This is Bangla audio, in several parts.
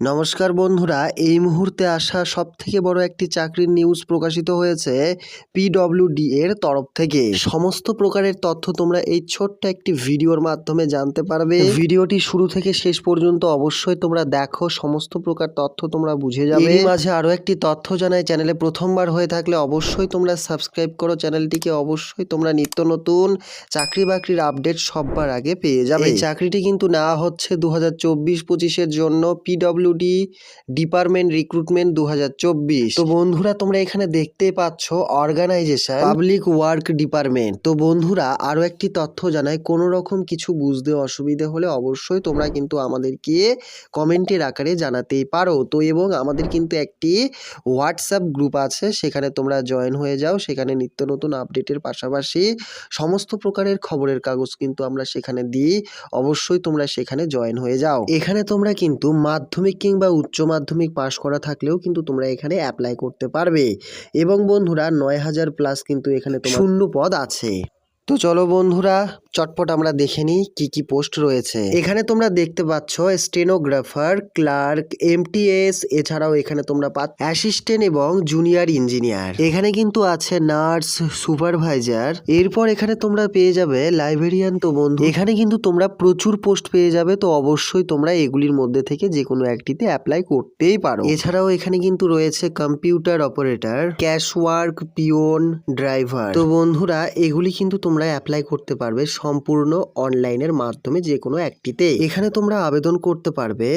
নমস্কার বন্ধুরা, এই মুহূর্তে আসা সবথেকে বড় একটি চাকরির নিউজ প্রকাশিত হয়েছে পিডব্লিউডি এর তরফ থেকে। সমস্ত প্রকারের তথ্য তোমরা এই ছোট্ট একটি ভিডিওর মাধ্যমে জানতে পারবে। ভিডিওটি শুরু থেকে শেষ পর্যন্ত অবশ্যই তোমরা দেখো, সমস্ত প্রকার তথ্য তোমরা বুঝে যাবে। এর মাঝে আরো একটি তথ্য জানাই, চ্যানেলে প্রথমবার হয়ে থাকলে অবশ্যই তোমরা সাবস্ক্রাইব করো চ্যানেলটিকে। অবশ্যই তোমরা নিত্য নতুন চাকরি বাকরির আপডেট সবার আগে পেয়ে যাবে। এই চাকরিটি কিন্তু নেওয়া হচ্ছে 2024-25-এর জন্য, পিডব্লিউডি ডিপার্টমেন্ট রিক্রুটমেন্ট 2024। তো বন্ধুরা তোমরা এখানে দেখতে পাচ্ছ অর্গানাইজেশন পাবলিক ওয়ার্ক ডিপার্টমেন্ট। তো বন্ধুরা আরো একটি তথ্য জানাই, কোনো রকম কিছু বুঝতে অসুবিধা হলে অবশ্যই তোমরা কিন্তু আমাদেরকে কমেন্টের আকারে জানাতেই পারো। তো এবং আমাদের কিন্তু একটি হোয়াটসঅ্যাপ গ্রুপ আছে, সেখানে তোমরা জয়েন হয়ে যাও। সেখানে নিত্য নতুন আপডেটের পাশাপাশি সমস্ত প্রকারের খবরের কাগজ কিন্তু আমরা সেখানে দিই। অবশ্যই তোমরা সেখানে জয়েন হয়ে যাও। এখানে তোমরা কিন্তু মাধ্যমিক কিংবা উচ্চ মাধ্যমিক পাশ করা থাকলেও কিন্তু তোমরা এখানে অ্যাপ্লাই করতে পারবে। এবং বন্ধুরা 9000+ কিন্তু এখানে তোমার শূন্য পদ আছে। তো চলো বন্ধুরা চটপট আমরা দেখে নিই কি কি পোস্ট রয়েছে। এখানে তোমরা দেখতে পাচ্ছ স্টেনোগ্রাফার, ক্লার্ক, এমটিএস, এছাড়াও এখানে তোমরা অ্যাসিস্ট্যান্ট এবং জুনিয়র ইঞ্জিনিয়ার। এখানে কিন্তু আছে নার্স, সুপারভাইজার। এরপর এখানে তোমরা পেয়ে যাবে লাইব্রেরিয়ান। তো বন্ধু এখানে কিন্তু তোমরা প্রচুর পোস্ট পেয়ে যাবে। তো অবশ্যই তোমরা এগুলির মধ্যে থেকে যে কোনো একটিতে অ্যাপ্লাই করতেই পারো। এছাড়াও এখানে কিন্তু রয়েছে computer operator, cash work, peon, driver. তো বন্ধুরা এগুলি কিন্তু তোমরা অ্যাপ্লাই করতে পারবে সম্পূর্ণ অনলাইনের মাধ্যমে যে কোনো একটিতে। এখানে তোমরা আবেদন করতে পারবে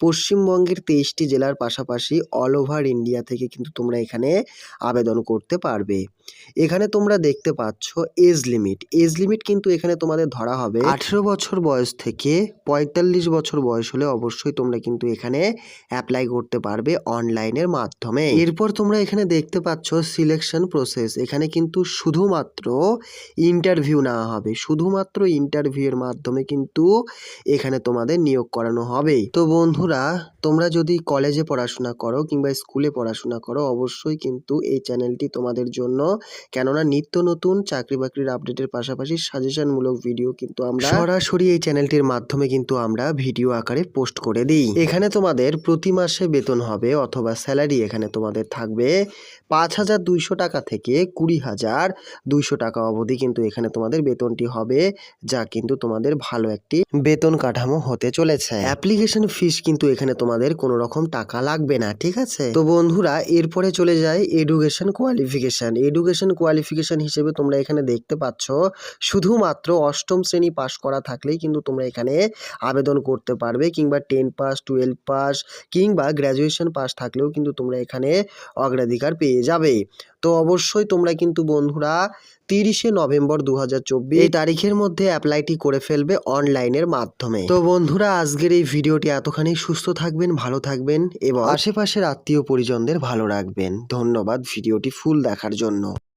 পশ্চিমবঙ্গের 23টি জেলার পাশাপাশি অল ওভার ইন্ডিয়া থেকে কিন্তু তোমরা এখানে আবেদন করতে পারবে। এখানে তোমরা দেখতে পাচ্ছ এজ লিমিট কিন্তু এখানে তোমাদের ধরা হবে 18 বছর বয়স থেকে 45 বছর বয়স হলে অবশ্যই তোমরা কিন্তু এখানে অ্যাপ্লাই করতে পারবে অনলাইনের মাধ্যমে। এরপর তোমরা এখানে দেখতে পাচ্ছ সিলেকশন প্রসেস। এখানে কিন্তু শুধুমাত্র ইন্টারভিউ নেওয়া হবে, শুধুমাত্র ইন্টারভিউয়ের মাধ্যমে কিন্তু এখানে তোমাদের নিয়োগ করানো হবে। তো বন্ধুরা তোমরা যদি কলেজে পড়াশোনা করো কিংবা স্কুলে পড়াশোনা করো অবশ্যই কিন্তু এই চ্যানেলটি তোমাদের জন্য, কেননা নিত্য নতুন চাকরি বাকরির আপডেটের পাশাপাশি সাজেশনমূলক ভিডিও কিন্তু আমরা সরাসরি এই চ্যানেলটির মাধ্যমে কিন্তু আমরা ভিডিও আকারে পোস্ট করে দিই। এখানে তোমাদের প্রতি মাসে বেতন হবে অথবা স্যালারি এখানে তোমাদের থাকবে 5200 টাকা থেকে 20200 টাকা অবধি কিন্তু এখানে তোমাদের বেতনটি হবে, যা কিন্তু তোমাদের ভালো একটি বেতন কাঠামো হতে চলেছে। অ্যাপ্লিকেশন ফিস কিন্তু এখানে তোমাদের কোনো রকম টাকা লাগবে না, ঠিক আছে। তো বন্ধুরা এরপরে চলে যায় এডুকেশন কোয়ালিফিকেশন হিসেবে তোমরা এখানে দেখতে পাচ্ছ শুধুমাত্র 8ম শ্রেণী পাশ করা থাকলেই কিন্তু তোমরা এখানে আবেদন করতে পারবে, কিংবা 10 পাস, 12 পাস কিংবা গ্র্যাজুয়েশন পাস থাকলেও কিন্তু তোমরা এখানে অগ্রাধিকার পেয়ে যাবে। তো অবশ্যই তোমরা কিন্তু বন্ধুরা 30শে নভেম্বর 2024 এই তারিখের মধ্যে অ্যাপ্লাইটি করে ফেলবে অনলাইনের মাধ্যমে। তো বন্ধুরা আজকের এই ভিডিওটি এতখানি। সুস্থ থাকবেন, ভালো থাকবেন এবং আশেপাশের আত্মীয় পরিজনদের ভালো রাখবেন। ধন্যবাদ ভিডিওটি ফুল দেখার জন্য।